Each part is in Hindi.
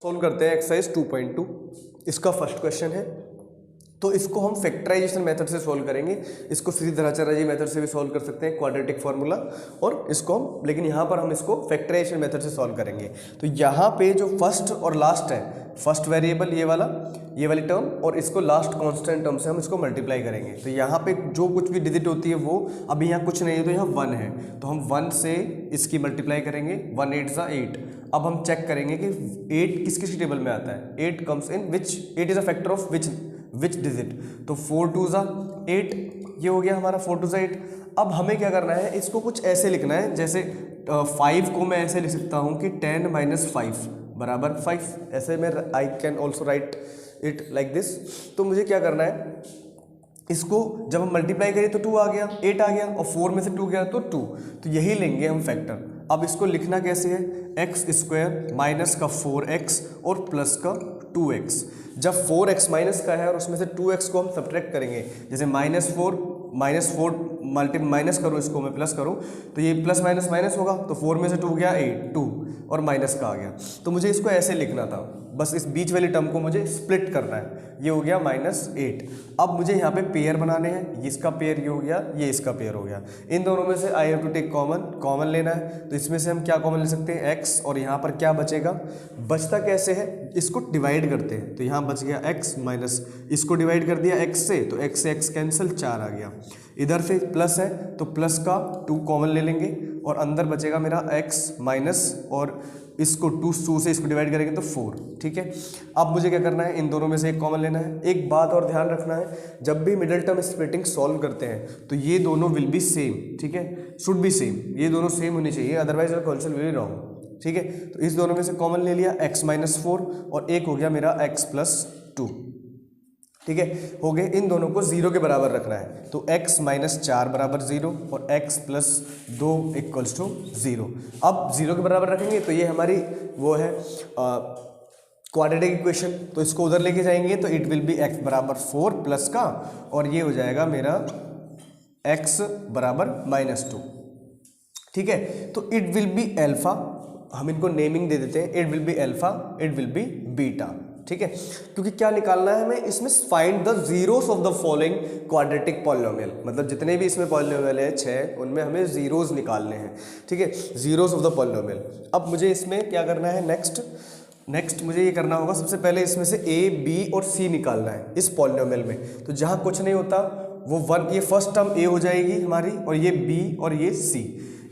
सॉल्व करते हैं एक्सरसाइज 2.2। इसका फर्स्ट क्वेश्चन है, तो इसको हम फैक्टराइजेशन मेथड से सॉल्व करेंगे। इसको श्रीधराचार्य जी मेथड से भी सॉल्व कर सकते हैं, क्वाड्रेटिक फार्मूला, और इसको हम, लेकिन यहाँ पर हम इसको फैक्टराइजेशन मेथड से सॉल्व करेंगे। तो यहाँ पे जो फर्स्ट और लास्ट है, फर्स्ट वेरिएबल ये वाली टर्म, और इसको लास्ट कांस्टेंट टर्म से हम इसको मल्टीप्लाई करेंगे। तो यहाँ पे जो कुछ भी डिजिट होती है वो, अभी यहाँ कुछ नहीं है तो यहाँ 1 है, तो हम 1 से इसकी मल्टीप्लाई करेंगे। 1 8 सा 8। अब हम चेक करेंगे कि 8 किस किस टेबल में आता है। 8 comes in which, 8 is a factor of which digit. तो 4 2 सा 8, ये हो गया हमारा 4 2 सा 8। अब हमें क्या करना है, इसको कुछ ऐसे लिखना है, जैसे 5 को मैं ऐसे लिख सकता हूँ कि 10 - 5 बराबर 5। ऐसे में I can also right it like this. तो मुझे क्या करना है, इसको जब हम मल्टीप्लाई करें तो 2 आ गया, 8 आ गया, और 4 में से 2 गया तो 2। तो यही लेंगे हम फैक्टर। अब इसको लिखना कैसे है, एक्स स्क्वायर माइनस का 4x और प्लस का 2x। जब 4x माइनस का है और उसमें से 2x को हम सब्ट्रैक्ट करेंगे, जैसे -4 माइनस करो, इसको मैं प्लस करूँ तो ये प्लस माइनस माइनस होगा, तो 4 में से 2 गया 8, 2 और माइनस का आ गया। तो मुझे इसको ऐसे लिखना था, बस इस बीच वाली टर्म को मुझे स्प्लिट करना है। ये हो गया -8। अब मुझे यहाँ पे पेयर बनाने हैं, इसका पेयर ये हो गया, ये इसका पेयर हो गया। इन दोनों में से I have to take common लेना है। तो इसमें से हम क्या कॉमन ले सकते हैं, x, और यहाँ पर क्या बचेगा, बचता कैसे है, इसको डिवाइड करते हैं। तो यहाँ बच गया x माइनस, इसको डिवाइड कर दिया x से, तो x से x कैंसिल, 4 आ गया। इधर से प्लस है तो प्लस का 2 कॉमन ले लेंगे, और अंदर बचेगा मेरा x माइनस, और इसको 2 से इसको डिवाइड करेंगे तो 4। ठीक है, अब मुझे क्या करना है, इन दोनों में से एक कॉमन लेना है। एक बात और ध्यान रखना है, जब भी मिडिल टर्म स्प्लिटिंग सॉल्व करते हैं तो ये दोनों विल बी सेम। ठीक है, शुड बी सेम, ये दोनों सेम होनी चाहिए, otherwise concept will be wrong. ठीक है, तो इस दोनों में से कॉमन ले लिया, x - 4, और एक हो गया मेरा x + 2। ठीक है, हो गए। इन दोनों को 0 के बराबर रखना है, तो x - 4 बराबर 0 और x + 2 = 0। अब 0 के बराबर रखेंगे तो ये हमारी वो है क्वाड्रेटिक इक्वेशन, तो इसको उधर लेके जाएंगे तो इट विल बी x बराबर 4 प्लस का, और ये हो जाएगा मेरा x बराबर -2। ठीक है, तो इट विल बी एल्फा, हम इनको नेमिंग दे देते हैं, it will be alpha, it will be beta. ठीक है, क्योंकि क्या निकालना है हमें इसमें, find the zeros of the following quadratic polynomial. मतलब जितने भी इसमें पॉलिनोमियल है 6, उनमें हमें जीरोस निकालने हैं। ठीक है, जीरोस ऑफ द पॉलिनोमियल। अब मुझे इसमें क्या करना है, नेक्स्ट मुझे ये करना होगा, सबसे पहले इसमें से a, b और c निकालना है इस पॉलिनोमियल में। तो जहाँ कुछ नहीं होता वो 1, ये फर्स्ट टर्म a हो जाएगी हमारी, और ये b और ये c।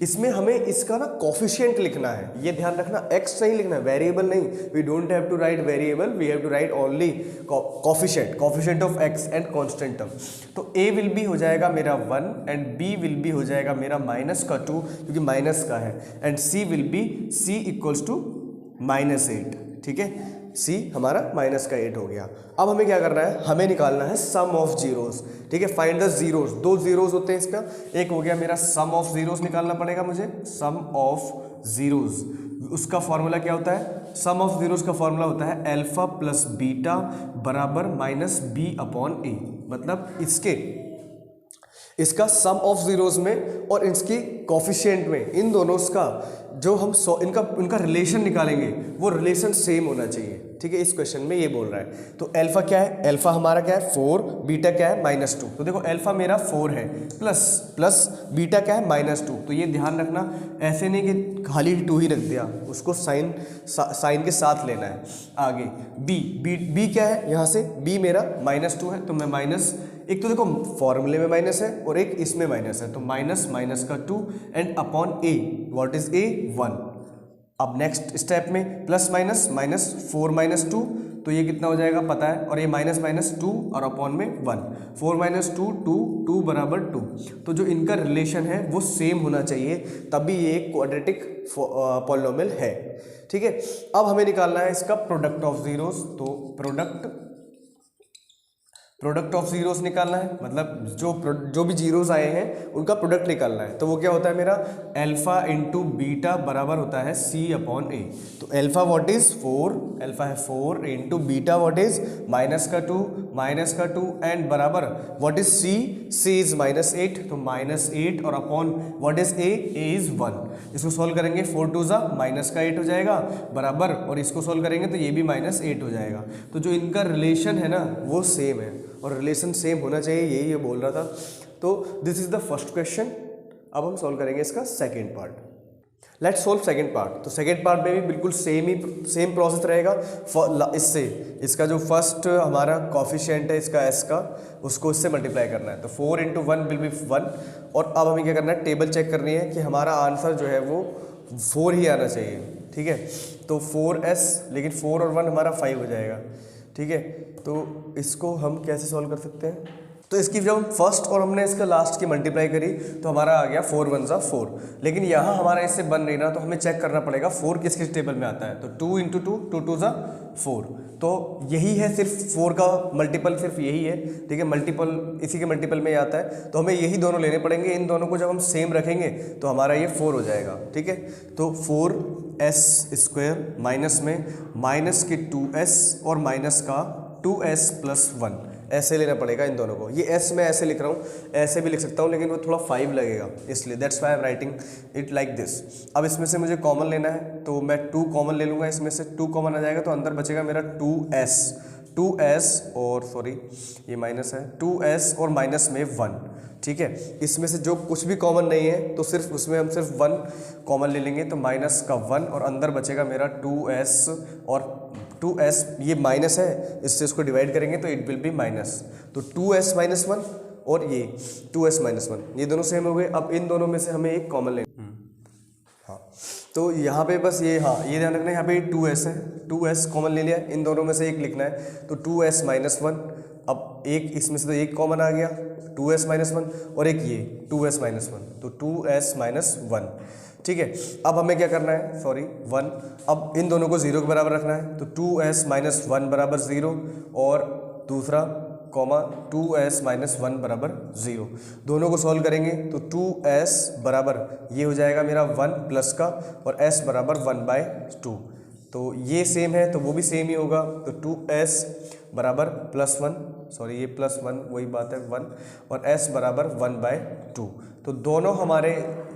इसमें हमें इसका ना कोफिशिएंट लिखना है, ये ध्यान रखना, x नहीं लिखना है, वेरिएबल नहीं। We don't have to write variable, we have to write only coefficient of x and constant term. तो a विल बी हो जाएगा मेरा 1, एंड b विल बी हो जाएगा मेरा -2 क्योंकि माइनस का है, and c will be c = -8। ठीक है, c हमारा -8 हो गया। अब हमें क्या करना है, हमें निकालना है सम ऑफ जीरोस। ठीक है, फाइंड द जीरोस। 2 जीरोस होते हैं इसका, एक हो गया मेरा सम ऑफ जीरोस निकालना पड़ेगा मुझे, सम ऑफ जीरोस। उसका फॉर्मूला क्या होता है, सम ऑफ जीरोस का फॉर्मूला होता है अल्फा प्लस बीटा बराबर -b/a। मतलब इसका सम ऑफ जीरोस में और इसकी कोफिशिएंट में, इन दोनों का जो हम इनका रिलेशन निकालेंगे वो रिलेशन सेम होना चाहिए। ठीक है, इस क्वेश्चन में ये बोल रहा है। तो अल्फा क्या है, अल्फा हमारा क्या है 4, बीटा क्या है -2। तो देखो अल्फा मेरा 4 है, प्लस बीटा क्या है -2। तो ये ध्यान रखना, ऐसे नहीं कि खाली 2 ही रख दिया, उसको साइन के साथ लेना है। आगे बी क्या है, यहाँ से b मेरा -2 है, तो मैं माइनस, एक तो देखो फॉर्मूले में माइनस है और एक इसमें माइनस है, तो माइनस का 2 and upon a, what is a 1। अब नेक्स्ट स्टेप में प्लस -4 - 2, तो ये कितना हो जाएगा पता है, और ये -2 और अपॉन में 1, 4 - 2 बराबर 2। तो जो इनका रिलेशन है वो सेम होना चाहिए, तभी ये एक क्वाड्रेटिक पॉलिनोमियल है। ठीक है, अब हमें निकालना है इसका प्रोडक्ट ऑफ जीरोस। तो प्रोडक्ट ऑफ जीरोस निकालना है, मतलब जो भी जीरोस आए हैं उनका प्रोडक्ट निकालना है। तो वो क्या होता है मेरा अल्फा इंटू बीटा बराबर होता है सी अपॉन ए। तो अल्फा व्हाट इज 4, अल्फा है 4 into beta what is minus का 2 एंड बराबर व्हाट इज सी इज -8, तो -8 और upon what is a is 1। इसको सॉल्व करेंगे 4 2 ज़ा -8 हो जाएगा बराबर, और इसको सॉल्व करेंगे तो ये भी -8 हो जाएगा। तो जो इनका रिलेशन है ना वो सेम है, और रिलेशन सेम होना चाहिए, यही ये बोल रहा था। तो this is the first question. अब हम सॉल्व करेंगे इसका second part. Let's solve second part. तो सेकेंड पार्ट में भी बिल्कुल सेम प्रोसेस रहेगा। इससे इसका जो फर्स्ट हमारा कॉफिशिएंट है इसका एस का, उसको इससे मल्टीप्लाई करना है। तो 4 इंटू 1 विल बी 1। और अब हमें क्या करना है, टेबल चेक करनी है कि हमारा आंसर जो है वो 4 ही आना चाहिए। ठीक है, तो 4s, लेकिन 4 और 1 हमारा 5 हो जाएगा। ठीक है, तो इसको हम कैसे सॉल्व कर सकते हैं? तो इसकी जब हम फर्स्ट और हमने इसका लास्ट की मल्टीप्लाई करी तो हमारा आ गया 4 1 ज़ा 4। लेकिन यहाँ हमारा इससे बन नहीं रहा, तो हमें चेक करना पड़ेगा 4 किस किस टेबल में आता है। तो 2 इंटू 2 2 2 ज़ा 4। तो यही है, सिर्फ 4 का मल्टीपल सिर्फ यही है। ठीक है, मल्टीपल इसी के मल्टीपल में आता है, तो हमें यही दोनों लेने पड़ेंगे। इन दोनों को जब हम सेम रखेंगे तो हमारा ये 4 हो जाएगा। ठीक है, तो 4s² माइनस में माइनस के 2s और माइनस का 2s प्लस 1 ऐसे लेना पड़ेगा इन दोनों को। ये s मैं ऐसे लिख रहा हूँ, ऐसे भी लिख सकता हूँ, लेकिन वो थोड़ा 5 लगेगा, इसलिए that's why I am writing it like this. अब इसमें से मुझे कॉमन लेना है, तो मैं 2 कॉमन ले लूँगा। इसमें से 2 कॉमन आ जाएगा, तो अंदर बचेगा मेरा 2s और सॉरी ये माइनस है, 2s और माइनस में 1। ठीक है, इसमें से जो कुछ भी कॉमन नहीं है तो सिर्फ उसमें हम सिर्फ 1 कॉमन ले लेंगे, तो माइनस का 1 और अंदर बचेगा मेरा 2s और 2s, ये माइनस है, इससे इसको डिवाइड करेंगे तो इट विल बी माइनस। तो 2s माइनस 1 और ये 2s माइनस 1, ये दोनों सेम हो गए। अब इन दोनों में से हमें एक कॉमन लेना। हाँ, तो यहाँ पे बस ये, हाँ ये ध्यान रखना है, यहाँ पे 2s है, 2s कॉमन ले लिया, इन दोनों में से एक लिखना है। तो 2s माइनस 1, अब एक इसमें से तो एक कॉमन आ गया 2s माइनस 1, और एक ये 2s माइनस 1, तो 2s माइनस 1। ठीक है, अब हमें क्या करना है, सॉरी 1, अब इन दोनों को 0 के बराबर रखना है। तो 2s माइनस 1 बराबर 0 और दूसरा कॉमा 2s माइनस 1 बराबर 0। दोनों को सॉल्व करेंगे तो 2s बराबर ये हो जाएगा मेरा 1 प्लस का, और s बराबर 1/2। तो ये सेम है तो वो भी सेम ही होगा। तो 2s बराबर +1, सॉरी ये +1 वही बात है 1, और s बराबर 1/2। तो दोनों हमारे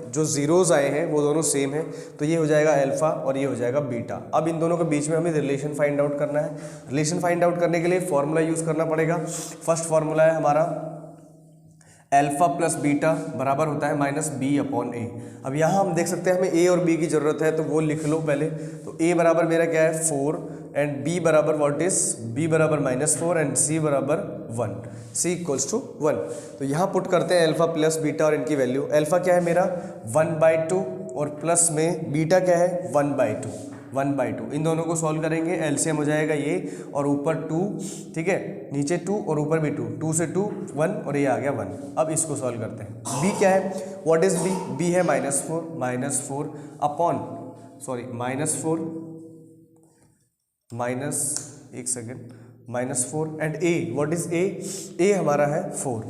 जो जीरोज़ आए हैं वो दोनों सेम है, तो ये हो जाएगा अल्फ़ा और ये हो जाएगा बीटा। अब इन दोनों के बीच में हमें रिलेशन फाइंड आउट करना है। रिलेशन फाइंड आउट करने के लिए फॉर्मूला यूज़ करना पड़ेगा। फर्स्ट फॉर्मूला है हमारा अल्फ़ा प्लस बीटा बराबर होता है -b/a। अब यहाँ हम देख सकते हैं हमें a और b की ज़रूरत है, तो वो लिख लो पहले। तो a बराबर मेरा क्या है 4 एंड b बराबर व्हाट इज, b बराबर -4 एंड c बराबर 1, c इक्वल्स टू 1। तो यहाँ पुट करते हैं अल्फ़ा प्लस बीटा और इनकी वैल्यू। अल्फ़ा क्या है मेरा 1/2 और प्लस में बीटा क्या है 1/2। इन दोनों को सॉल्व करेंगे, एलसीएम हो जाएगा ये और ऊपर 2, ठीक है, नीचे 2 और ऊपर भी 2 से 2 1 और ये आ गया 1। अब इसको सॉल्व करते हैं। b क्या है, व्हाट इज b, b है -4 upon sorry -4 -4 and a, what is a हमारा है 4।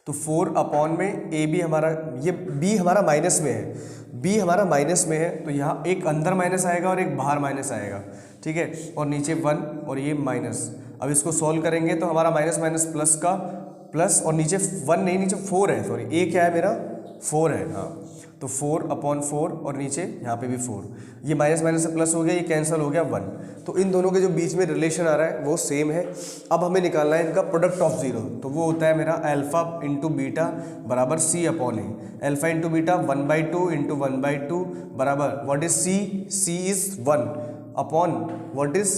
तो 4 अपॉन में a भी हमारा, ये b हमारा माइनस में है, b हमारा माइनस में है, तो यहाँ एक अंदर माइनस आएगा और एक बाहर माइनस आएगा, ठीक है, और नीचे 1 और ये माइनस। अब इसको सॉल्व करेंगे तो हमारा माइनस प्लस का प्लस, और नीचे 1 नहीं, नीचे 4 है, सॉरी a क्या है मेरा 4 है, हाँ, तो 4/4 और नीचे यहाँ पे भी 4, ये माइनस से प्लस हो गया, ये कैंसिल हो गया 1। तो इन दोनों के जो बीच में रिलेशन आ रहा है वो सेम है। अब हमें निकालना है इनका प्रोडक्ट ऑफ जीरो, तो वो होता है मेरा अल्फ़ा इंटू बीटा बराबर c/a। Alpha into beta 1/2 into 1/2 बराबर what is c is 1 upon what is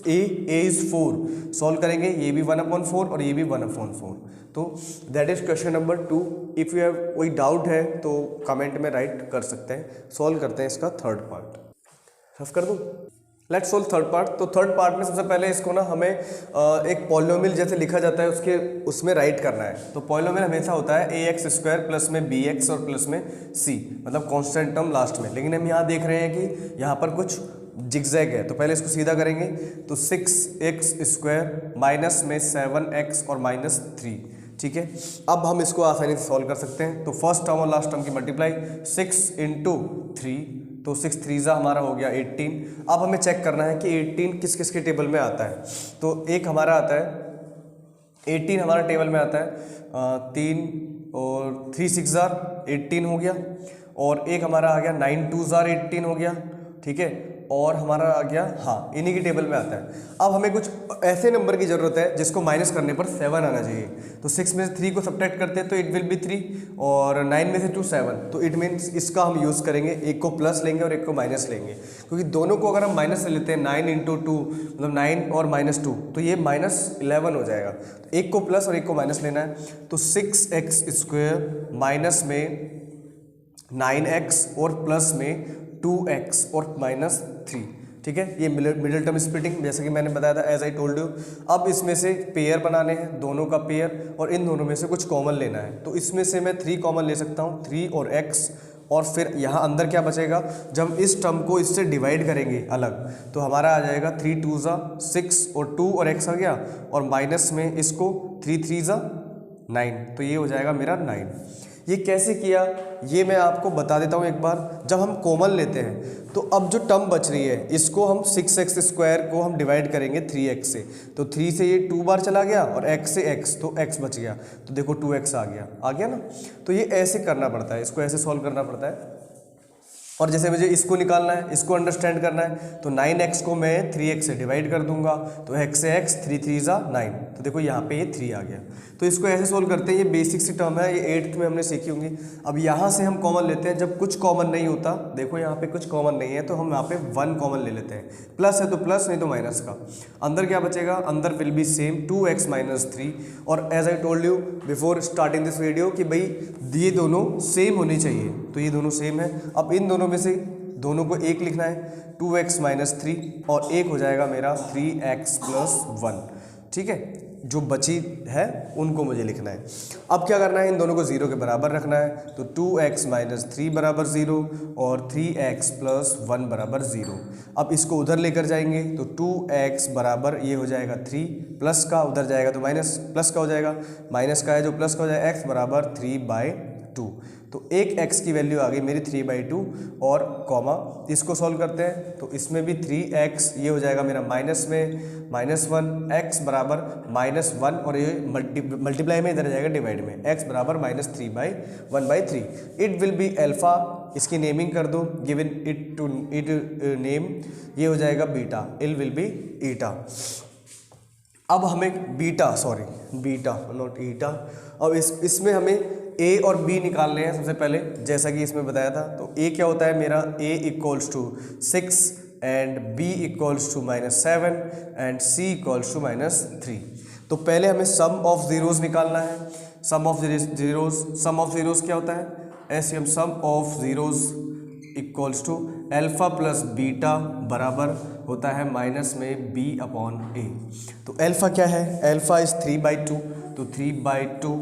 a is 4। Solve करेंगे, ये भी 1/4 और ये भी 1/4। तो that is question number 2। If you have कोई डाउट है तो कमेंट में राइट कर सकते हैं। सॉल्व करते हैं इसका थर्ड पार्ट। सॉल्व कर दूँ, लेट्स सोल्व थर्ड पार्ट। तो थर्ड पार्ट में सबसे पहले इसको ना हमें एक पॉलिनोमियल जैसे लिखा जाता है उसमें राइट करना है। तो पॉलिनोमियल हमेशा होता है ax² प्लस में bx और प्लस में c, मतलब कांस्टेंट टर्म लास्ट में। लेकिन हम यहाँ देख रहे हैं कि यहाँ पर कुछ जिगजैग है, तो पहले इसको सीधा करेंगे तो 6x² माइनस में 7x और -3, ठीक है। अब हम इसको आसानी से सॉल्व कर सकते हैं। तो फर्स्ट टर्म और लास्ट टर्म की मल्टीप्लाई 6 × 3, तो 6 3 हमारा हो गया 18। अब हमें चेक करना है कि 18 किस किस के टेबल में आता है। तो एक हमारा आता है 18 हमारा टेबल में आता है 3 और 3 6 18 हो गया, और एक हमारा आ गया 9 2 18 हो गया, ठीक है। और हमारा आ गया, हाँ, इन्हीं की टेबल में आता है। अब हमें कुछ ऐसे नंबर की ज़रूरत है जिसको माइनस करने पर 7 आना चाहिए। तो 6 में से 3 को सब्ट्रैक्ट करते हैं तो इट विल बी 3, और 9 में से 2 7, तो इट मीन्स इसका हम यूज़ करेंगे, एक को प्लस लेंगे और एक को माइनस लेंगे, क्योंकि दोनों को अगर हम माइनस ले लेते हैं 9 × 2 मतलब 9 और -2, तो ये -11 हो जाएगा। तो एक को प्लस और एक को माइनस लेना है। तो 6x² माइनस में 9x और प्लस में 2x और -3, ठीक है। ये मिडिल टर्म स्प्लिटिंग जैसे कि मैंने बताया था, एज आई टोल्ड यू। अब इसमें से पेयर बनाने हैं, दोनों का पेयर, और इन दोनों में से कुछ कॉमन लेना है। तो इसमें से मैं 3 कॉमन ले सकता हूँ, 3 और x, और फिर यहाँ अंदर क्या बचेगा, जब इस टर्म को इससे डिवाइड करेंगे अलग, तो हमारा आ जाएगा 3 2 6 और 2 और x आ गया, और माइनस में इसको 3 3 9, तो ये हो जाएगा मेरा 9। ये कैसे किया ये मैं आपको बता देता हूँ एक बार। जब हम कॉमन लेते हैं तो अब जो टर्म बच रही है इसको हम 6x² को हम डिवाइड करेंगे 3x से, तो 3 से ये 2 बार चला गया और x से x, तो x बच गया, तो देखो 2x आ गया ना। तो ये ऐसे करना पड़ता है, इसको ऐसे सॉल्व करना पड़ता है। और जैसे मुझे इसको निकालना है, इसको अंडरस्टैंड करना है, तो 9x को मैं 3x से डिवाइड कर दूंगा, तो x से x 3 3 9, तो देखो यहाँ पे ये 3 आ गया। तो इसको ऐसे सोल्व करते हैं, ये बेसिक सी टर्म है, ये 8th में हमने सीखी होंगी। अब यहाँ से हम कॉमन लेते हैं, जब कुछ कॉमन नहीं होता, देखो यहाँ पे कुछ कॉमन नहीं है, तो हम यहाँ पे 1 कॉमन ले लेते हैं, प्लस है तो प्लस, नहीं तो माइनस का। अंदर क्या बचेगा, अंदर विल बी सेम 2x - 3, और as I told you before starting this video कि भाई ये दोनों सेम होनी चाहिए, तो ये दोनों सेम है। अब इन दोनों में से दोनों को एक लिखना है, 2x - 3, और एक हो जाएगा मेरा 3x + 1, ठीक है। जो बची है उनको मुझे लिखना है। अब क्या करना है, इन दोनों को 0 के बराबर रखना है, तो 2x - 3 = 0 और 3x + 1 = 0। अब इसको उधर लेकर जाएंगे, तो 2x बराबर ये हो जाएगा 3, प्लस का उधर जाएगा तो माइनस, प्लस का हो जाएगा, माइनस का है जो प्लस का हो जाएगा, x बराबर 3/2। तो एक x की वैल्यू आ गई मेरी 3/2, और कॉमा इसको सॉल्व करते हैं, तो इसमें भी 3x, ये हो जाएगा मेरा माइनस में -1, x बराबर -1, और ये मल्टीप्लाई में इधर जाएगा डिवाइड में, x बराबर -3/1/3। इट विल बी अल्फा, इसकी नेमिंग कर दो, गिवन इट नेम, ये हो जाएगा बीटा, इल विल बी ईटा। अब हमें बीटा नॉट ईटा। अब इसमें हमें a और b निकालने हैं सबसे पहले, जैसा कि इसमें बताया था। तो a क्या होता है मेरा, a = 6 and b = -7 and c = -3। तो पहले हमें सम ऑफ ज़ीरोज़ निकालना है। सम ऑफ ज़ीरोज़ क्या होता है, ऐसे हम sum of zeros = alpha plus beta बराबर होता है माइनस में b/a। तो अल्फ़ा क्या है, अल्फ़ा इज़ 3/2, तो 3/2,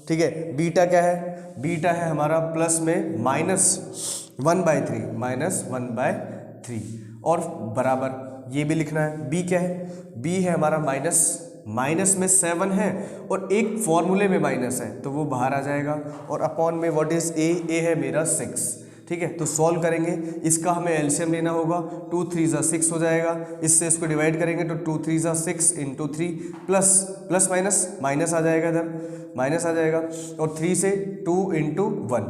ठीक है। बीटा क्या है, बीटा है हमारा प्लस में -1/3 और बराबर ये भी लिखना है। बी क्या है, बी है हमारा माइनस में 7 है और एक फॉर्मूले में माइनस है, तो वो बाहर आ जाएगा, और अपॉन में व्हाट इज ए है मेरा 6, ठीक है। तो सॉल्व करेंगे, इसका हमें एलसीएम लेना होगा, 2 3 6 हो जाएगा, इससे इसको डिवाइड करेंगे तो 2 3 6 × 3 प्लस माइनस आ जाएगा, इधर माइनस आ जाएगा, और 3 से 2 × 1,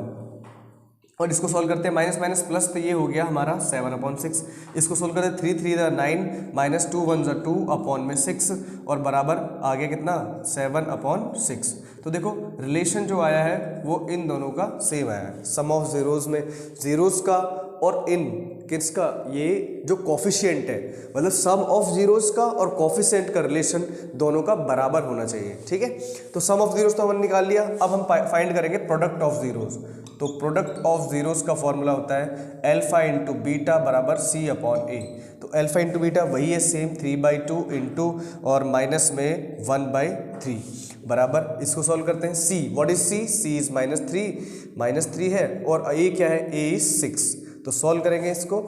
और इसको सॉल्व करते हैं माइनस प्लस, तो ये हो गया हमारा 7/6। इसको सॉल्व करते हैं 3 3 9 -2 1 2 अपॉन में 6, और बराबर आ गया कितना 7/6। तो देखो रिलेशन जो आया है वो इन दोनों का सेम आया है। सम ऑफ ज़ीरोज़ में ज़ीरोज़ का और इन किसका, ये जो कॉफिशिएंट है, मतलब सम ऑफ ज़ीरोज़ का और कॉफिशिएंट का रिलेशन दोनों का बराबर होना चाहिए, ठीक है। तो सम ऑफ ज़ीरोज़ तो हमने निकाल लिया। अब हम फाइंड करेंगे प्रोडक्ट ऑफ ज़ीरोज़। तो प्रोडक्ट ऑफ ज़ीरोज़ का फॉर्मूला होता है अल्फ़ा × बीटा बराबर c/a। तो अल्फ़ा × बीटा वही है सेम, 3/2 इंटू और माइनस में 1/3 बराबर, इसको सॉल्व करते हैं। c what is c is -3 है, और a क्या है, a इज़ 6। तो सॉल्व करेंगे इसको,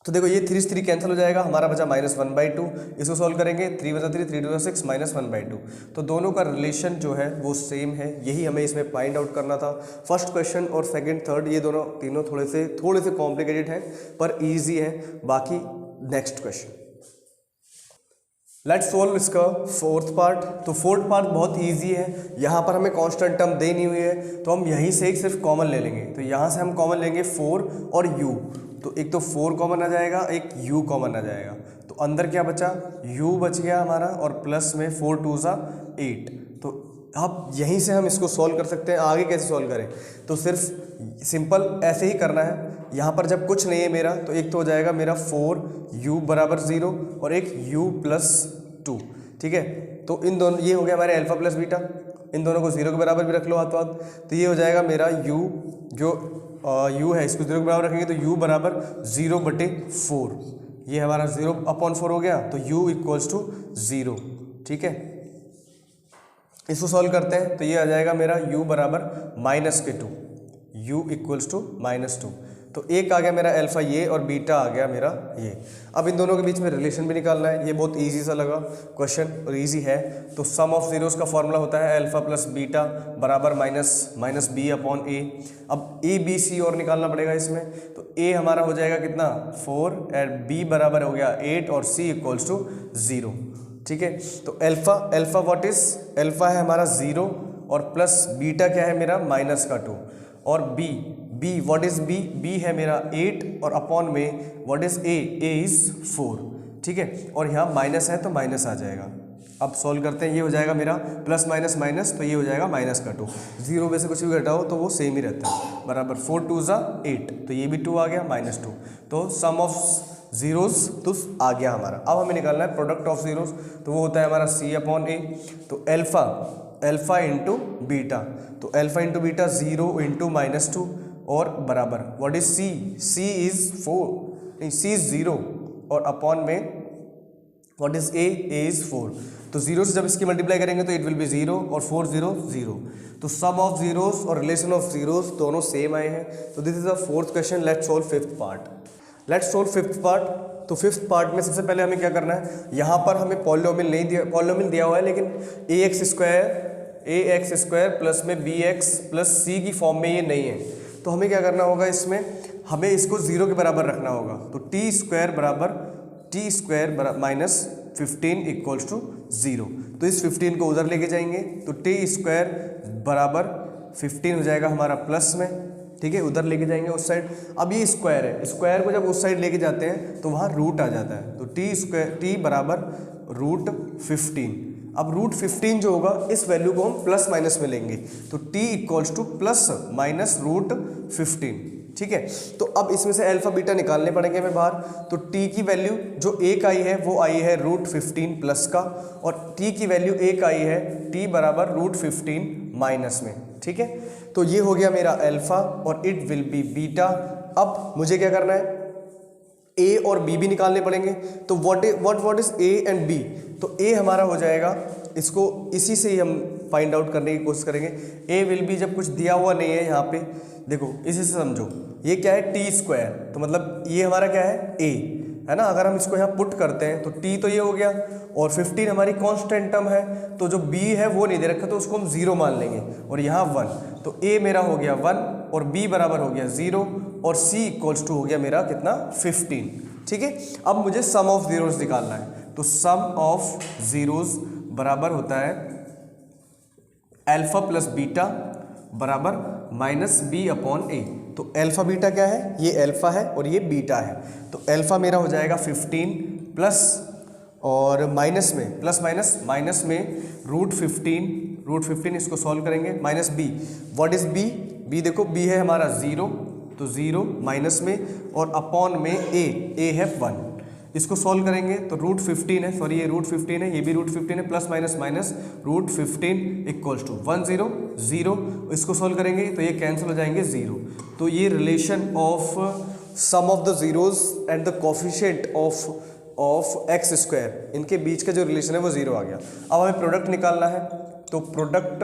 तो देखो ये 3 से 3 कैंसिल हो जाएगा, हमारा बचा -1/2। इसको सॉल्व करेंगे, 3 × 3 3 × 6 -1/2। तो दोनों का रिलेशन जो है वो सेम है, यही हमें इसमें फाइंड आउट करना था। फर्स्ट क्वेश्चन और सेकंड थर्ड ये दोनों तीनों थोड़े से कॉम्प्लिकेटेड हैं पर ईजी है। बाकी नेक्स्ट क्वेश्चन लेट्स सोल्व इसका फोर्थ पार्ट। तो फोर्थ पार्ट बहुत इजी है, यहाँ पर हमें कांस्टेंट टर्म देनी हुई है तो हम यहीं से एक सिर्फ कॉमन ले लेंगे। तो यहाँ से हम कॉमन लेंगे 4 और u। तो एक तो 4 कॉमन आ जाएगा, एक u कॉमन आ जाएगा। तो अंदर क्या बचा, u बच गया हमारा और प्लस में 4 2 = 8। तो अब यहीं से हम इसको सॉल्व कर सकते हैं। आगे कैसे सॉल्व करें, तो सिर्फ सिंपल ऐसे ही करना है। यहाँ पर जब कुछ नहीं है मेरा तो एक तो हो जाएगा मेरा 4u = 0 और एक u + 2। ठीक है, तो इन दोनों ये हो गया हमारे अल्फा प्लस बीटा, इन दोनों को 0 के बराबर भी रख लो हाथों हाथ। तो ये हो जाएगा मेरा u, जो u है इसको 0 के बराबर रखेंगे तो u = 0/4। ये हमारा 0/4 हो गया, तो u = 0। ठीक है, इसको सॉल्व करते हैं तो ये आ जाएगा मेरा u = -2, u = -2। तो एक आ गया मेरा अल्फा ये और बीटा आ गया मेरा ये। अब इन दोनों के बीच में रिलेशन भी निकालना है। ये बहुत इजी सा लगा क्वेश्चन और इजी है। तो सम ऑफ जीरोस का फॉर्मूला होता है अल्फा प्लस बीटा बराबर माइनस b/a। अब a b c और निकालना पड़ेगा इसमें। तो a हमारा हो जाएगा कितना 4 और b बराबर हो गया 8 और c = 0। ठीक है, तो अल्फा व्हाट इज अल्फा है हमारा 0 और प्लस बीटा क्या है मेरा -2 और b व्हाट इज b है मेरा 8 और अपॉन में व्हाट इज a इज 4। ठीक है, और यहाँ माइनस है तो माइनस आ जाएगा। अब सॉल्व करते हैं, ये हो जाएगा मेरा प्लस माइनस माइनस, तो ये हो जाएगा -2। 0 में से कुछ भी घटाओ तो वो सेम ही रहता है, बराबर 4 2 = 8। तो ये भी 2 आ गया -2। तो सम ऑफ जीरोस तो आ गया हमारा। अब हमें निकालना है प्रोडक्ट ऑफ जीरोस, तो वो होता है हमारा c/a। तो अल्फा इंटू बीटा, तो अल्फा इंटू बीटा 0 × -2 और बराबर व्हाट इज c इज 4 नहीं c इज 0 और अपॉन में व्हाट इज a इज 4। तो 0 से जब इसकी मल्टीप्लाई करेंगे तो इट विल बी 0 और 4 0 0। तो सम ऑफ जीरोस और रिलेशन ऑफ जीरोस दोनों सेम आए हैं। तो this is the fourth question. Let's solve fifth part. तो फिफ्थ पार्ट में सबसे पहले हमें क्या करना है, यहाँ पर हमें पॉलिनोमियल दिया हुआ है लेकिन ax² प्लस में bx प्लस c की फॉर्म में ये नहीं है। तो हमें क्या करना होगा, इसमें हमें इसको 0 के बराबर रखना होगा। तो t² -15 = 0। तो इस 15 को उधर लेके जाएंगे तो t² = 15 हो जाएगा हमारा प्लस में। ठीक है, उधर लेके जाएंगे उस साइड। अब ये स्क्वायर है, स्क्वायर को जब उस साइड लेके जाते हैं तो वहाँ रूट आ जाता है। तो t = √15। अब √15 जो होगा इस वैल्यू को हम प्लस माइनस में लेंगे। तो t = ±√15। ठीक है, तो अब इसमें से अल्फा बीटा निकालने पड़ेंगे हमें बाहर। तो t की वैल्यू जो एक आई है वो आई है √15 प्लस का, और t की वैल्यू एक आई है t = √15 माइनस में। ठीक है, तो ये हो गया मेरा अल्फा और इट विल बी बीटा। अब मुझे क्या करना है, a और b भी निकालने पड़ेंगे। तो what is a and b। तो a हमारा हो जाएगा, इसको इसी से ही हम फाइंड आउट करने की कोशिश करेंगे। a विल बी, जब कुछ दिया हुआ नहीं है यहाँ पे, देखो इसी से समझो, ये क्या है t²। तो मतलब ये हमारा क्या है a है ना। अगर हम इसको यहाँ पुट करते हैं तो t तो ये हो गया और 15 हमारी कांस्टेंट टर्म है। तो जो b है वो नहीं दे रखा तो उसको हम 0 मान लेंगे और यहाँ 1। तो a मेरा हो गया 1 और b बराबर हो गया 0 और c = हो गया मेरा कितना 15। ठीक है, अब मुझे सम ऑफ जीरोस निकालना है। तो सम ऑफ जीरोस बराबर होता है अल्फा प्लस बीटा बराबर -b/a। तो अल्फा बीटा क्या है, ये अल्फा है और ये बीटा है। तो अल्फा मेरा हो जाएगा 15 प्लस और माइनस में प्लस माइनस में √15 इसको सॉल्व करेंगे -b। व्हाट इज b देखो b है हमारा 0, तो 0 माइनस में और अपॉन में a है 1। इसको सॉल्व करेंगे तो √15 है, सॉरी ये √15 है, ये भी √15 है, प्लस माइनस √15 = 1 0 0। इसको सॉल्व करेंगे तो ये कैंसिल हो जाएंगे 0। तो ये relation of sum of the zeros and the coefficient of x², इनके बीच का जो रिलेशन है वो 0 आ गया। अब हमें प्रोडक्ट निकालना है। तो प्रोडक्ट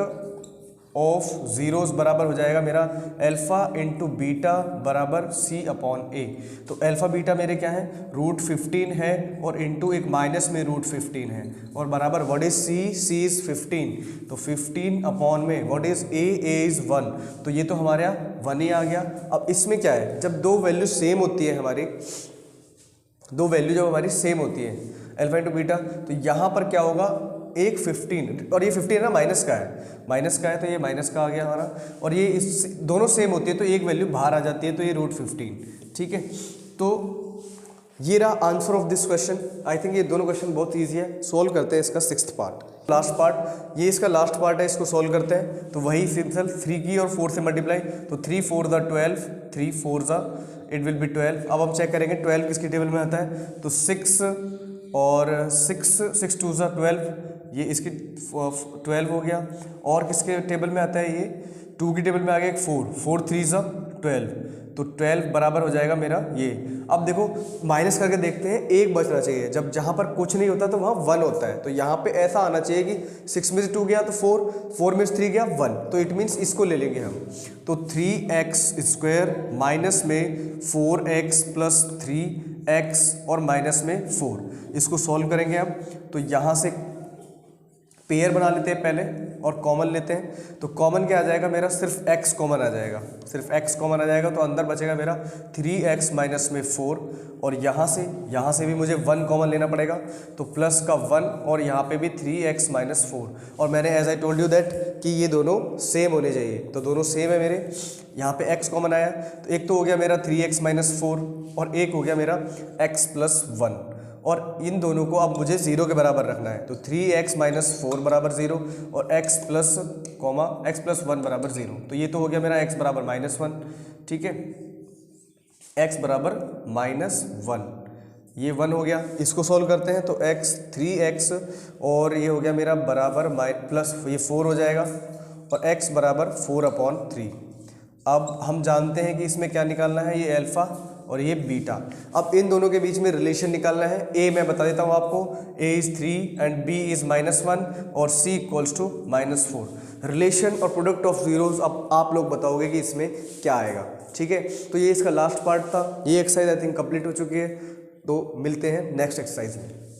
ऑफ जीरोस बराबर हो जाएगा मेरा अल्फ़ा इंटू बीटा बराबर सी अपॉन ए। तो अल्फ़ा बीटा मेरे क्या है, √15 है और इंटू एक माइनस में √15 है और बराबर व्हाट इज सी इज़ 15, तो 15 अपॉन में व्हाट इज़ ए इज़ 1, तो ये तो हमारे यहाँ 1 ही आ गया। अब इसमें क्या है, जब दो वैल्यू सेम होती है हमारी, दो वैल्यू जब हमारी सेम होती है अल्फ़ा इंटू बीटा, तो यहाँ पर क्या होगा, एक 15 और ये 15 ना माइनस का है, तो ये माइनस का आ गया हमारा, और ये इस दोनों सेम होती है तो एक वैल्यू बाहर आ जाती है, तो ये √15। ठीक है, तो ये रहा answer of this question. I think ये दोनों क्वेश्चन बहुत ईजी है। सोल्व करते हैं इसका 6th पार्ट, लास्ट पार्ट, ये इसका लास्ट पार्ट है, इसको सोल्व करते हैं। तो वही सिंपल 3 की और 4 से मल्टीप्लाई, तो 3 4 ज़ा 12, 3 4 ज़ा इट विल बी 12। अब हम चेक करेंगे 12 किसकी टेबल में आता है, तो 6 और 6 2 ज़ा 12, ये इसकी 12 हो गया, और किसके टेबल में आता है, ये 2 की टेबल में आ गया एक 4 3 ज़ा 12, तो 12 बराबर हो जाएगा मेरा ये। अब देखो माइनस करके देखते हैं, एक बचना चाहिए, जब जहाँ पर कुछ नहीं होता तो वहाँ 1 होता है, तो यहाँ पे ऐसा आना चाहिए कि 6 में से 2 गया तो 4 में से 3 गया 1, तो इट मीन्स इसको ले लेंगे हम, तो 3x² माइनस में 4x प्लस 3x और माइनस में 4, इसको सॉल्व करेंगे अब। तो यहाँ से पेयर बना लेते हैं पहले और कॉमन लेते हैं, तो कॉमन क्या आ जाएगा मेरा, सिर्फ x कॉमन आ जाएगा, तो अंदर बचेगा मेरा 3x माइनस में 4, और यहाँ से भी मुझे 1 कॉमन लेना पड़ेगा, तो प्लस का 1 और यहाँ पे भी 3x माइनस 4, और मैंने as I told you that कि ये दोनों सेम होने चाहिए, तो दोनों सेम है मेरे। यहाँ पे x कॉमन आया, तो एक तो हो गया मेरा 3x माइनस 4 और एक हो गया मेरा x प्लस 1, और इन दोनों को अब मुझे 0 के बराबर रखना है, तो 3x माइनस 4 बराबर 0 और x प्लस 1 बराबर 0, तो ये तो हो गया मेरा x बराबर -1। ठीक है, x बराबर -1, ये 1 हो गया। इसको सॉल्व करते हैं तो x 3x और ये हो गया मेरा बराबर प्लस ये 4 हो जाएगा, और x बराबर 4/3। अब हम जानते हैं कि इसमें क्या निकालना है, ये अल्फ़ा और ये बीटा। अब इन दोनों के बीच में रिलेशन निकालना है। ए मैं बता देता हूँ आपको, a is 3 and b is -1 और c इक्वल्स टू -4। रिलेशन और प्रोडक्ट ऑफ जीरोस अब आप लोग बताओगे कि इसमें क्या आएगा। ठीक है, तो ये इसका लास्ट पार्ट था। ये एक्सरसाइज आई थिंक कंप्लीट हो चुकी है, तो मिलते हैं नेक्स्ट एक्सरसाइज में।